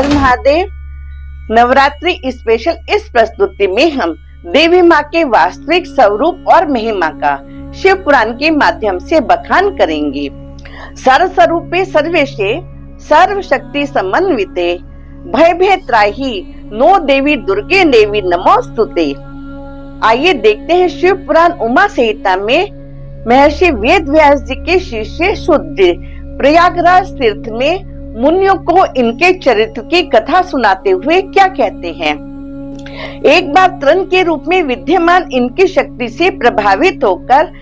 हर Mahadev. Navratri special इस प्रस्तुति में हम देवी माँ के वास्तविक स्वरूप और महिमा का शिव पुराण के माध्यम से बखान करेंगे। सर्वस्वरूपे सर्वेशे सर्वशक्ति समन्विते भय भेद त्राहि नो देवी दुर्गे देवी नमोस्तुते। आइए देखते हैं शिव पुराण उमा संहिता में महर्षि वेद व्यास जी के शिष्य शुद्ध प्रयागराज तीर्थ में मुनियों को इनके चरित्र की कथा सुनाते हुए क्या कहते हैं। एक बार तृण के रूप में विद्यमान इनकी शक्ति से प्रभावित होकर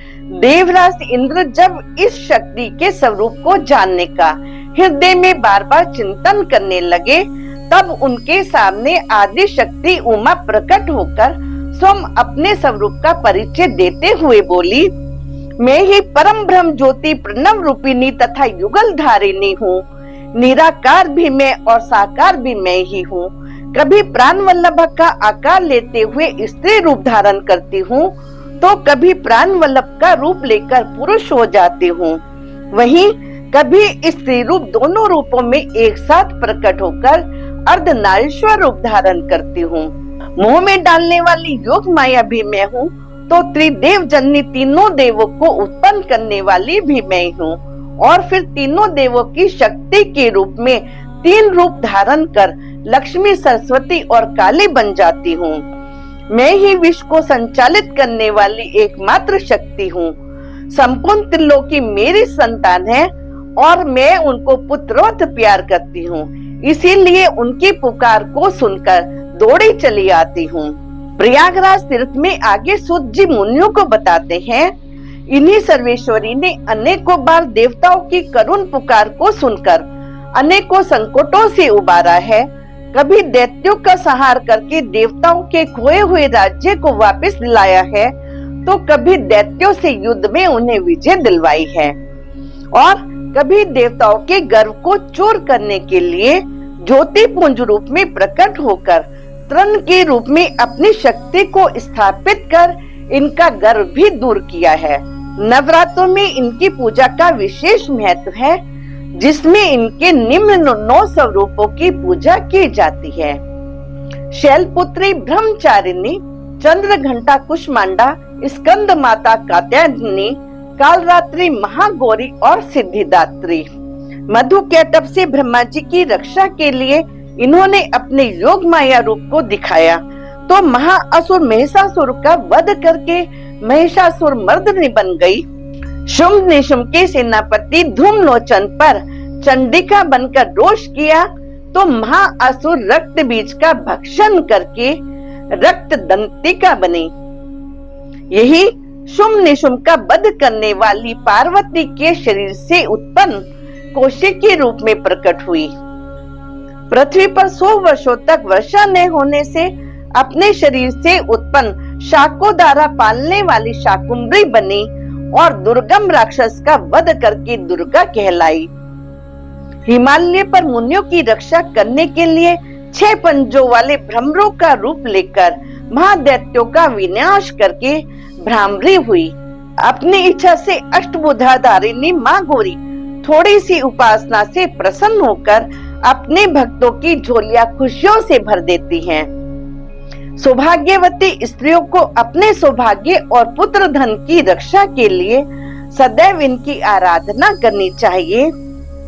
देवराज इंद्र जब इस शक्ति के स्वरूप को जानने का हृदय में बार बार चिंतन करने लगे, तब उनके सामने आदि शक्ति उमा प्रकट होकर स्वयं अपने स्वरूप का परिचय देते हुए बोली, मैं ही परम ब्रह्म ज्योति प्रणव रूपिणी तथा युगल धारिणी हूँ। निराकार भी मैं और साकार भी मैं ही हूँ। कभी प्राण वल्लभ का आकार लेते हुए स्त्री रूप धारण करती हूँ, तो कभी प्राण वल्लभ का रूप लेकर पुरुष हो जाती हूँ। वहीं कभी स्त्री रूप दोनों रूपों में एक साथ प्रकट होकर अर्धनारीश्वर रूप धारण करती हूँ। मुंह में डालने वाली योग माया भी मैं हूँ, तो त्रिदेव जननी तीनों देवों को उत्पन्न करने वाली भी मैं हूँ। और फिर तीनों देवों की शक्ति के रूप में तीन रूप धारण कर लक्ष्मी, सरस्वती और काली बन जाती हूँ। मैं ही विश्व को संचालित करने वाली एकमात्र शक्ति हूँ। संपूर्ण त्रिलोकी मेरी संतान है और मैं उनको पुत्रवत प्यार करती हूँ। इसीलिए उनकी पुकार को सुनकर दौड़ी चली आती हूँ। प्रयागराज तीर्थ में आगे सूत जी मुनियों को बताते हैं, इन्हीं सर्वेश्वरी ने अनेकों बार देवताओं की करुण पुकार को सुनकर अनेकों संकटों से उबारा है। कभी दैत्यों का संहार करके देवताओं के खोए हुए राज्य को वापस दिलाया है, तो कभी दैत्यों से युद्ध में उन्हें विजय दिलवाई है, और कभी देवताओं के गर्व को चूर करने के लिए ज्योति पुंज रूप में प्रकट होकर तृण के रूप में अपनी शक्ति को स्थापित कर इनका गर्व भी दूर किया है। नवरात्रों में इनकी पूजा का विशेष महत्व है, जिसमें इनके निम्न 9 स्वरूपों की पूजा की जाती है। शैलपुत्री ब्रह्मचारिणी, चंद्र घंटा कुष्मांडा, स्कंद माता कात्यायनी, कालरात्रि महागौरी और सिद्धिदात्री। मधु कैटभ से ब्रह्मा जी की रक्षा के लिए इन्होंने अपने योग माया रूप को दिखाया, तो महाअसुर महिषासुर का वध करके महिषासुर मर्दनी बन गई। शुंभ निशुंभ के सेनापति धूम्रलोचन पर चंडिका बनकर रोष किया, तो महाअसुर रक्त बीज का भक्षण करके रक्त दंतिका बने। यही शुंभ निशुंभ का वध करने वाली पार्वती के शरीर से उत्पन्न कौशिकी रूप में प्रकट हुई। पृथ्वी पर 100 वर्षों तक वर्षा न होने से अपने शरीर से उत्पन्न शाकों द्वारा पालने वाली शाकुंभरी बनी और दुर्गम राक्षस का वध करके दुर्गा कहलाई। हिमालय पर मुनियों की रक्षा करने के लिए 6 पंजों वाले भ्रमरों का रूप लेकर महादैत्यों का विनाश करके भ्रामरी हुई। अपनी इच्छा से अष्टभुजाधारिणी माँ गौरी थोड़ी सी उपासना से प्रसन्न होकर अपने भक्तों की झोलियां खुशियों से भर देती हैं। सौभाग्यवती स्त्रियों को अपने सौभाग्य और पुत्र धन की रक्षा के लिए सदैव इनकी आराधना करनी चाहिए।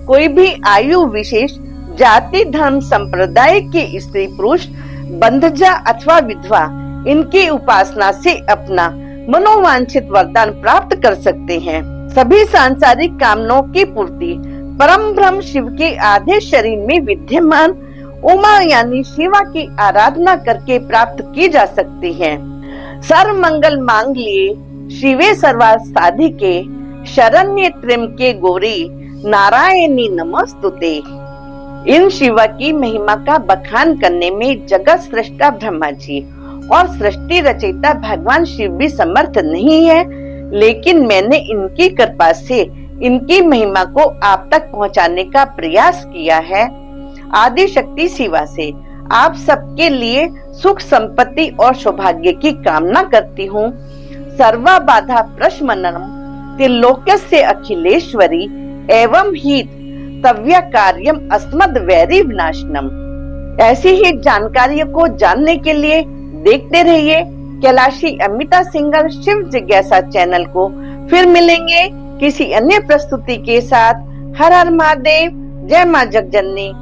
कोई भी आयु विशेष, जाति, धर्म, संप्रदाय के स्त्री पुरुष, बंधजा अथवा विधवा इनकी उपासना से अपना मनोवांछित वरदान प्राप्त कर सकते हैं। सभी सांसारिक कामनाओं की पूर्ति परम ब्रह्म शिव के आधे शरीर में विद्यमान उमा यानी शिवा की आराधना करके प्राप्त की जा सकती है। सर्व मंगल मांगल्ये शिवे सर्वार्थ साधिके शरण्ये त्र्यंबके गौरी नारायणी नमोस्तुते। इन शिवा की महिमा का बखान करने में जगत सृष्टा ब्रह्मा जी और सृष्टि रचयिता भगवान शिव भी समर्थ नहीं है, लेकिन मैंने इनकी कृपा से इनकी महिमा को आप तक पहुंचाने का प्रयास किया है। आदि शक्ति शिवा से आप सबके लिए सुख, संपत्ति और सौभाग्य की कामना करती हूँ। सर्वा बाधा प्रशमनम त्रिलोक्यस्य अखिलेश्वरी एवं ही तव्य कार्यम अस्मद वैरी विनाशनम। ऐसी ही जानकारियों को जानने के लिए देखते रहिए कैलाशी अमिता सिंगर शिव जिज्ञासा चैनल को। फिर मिलेंगे किसी अन्य प्रस्तुति के साथ। हर हर महादेव, जय मां जगजननी।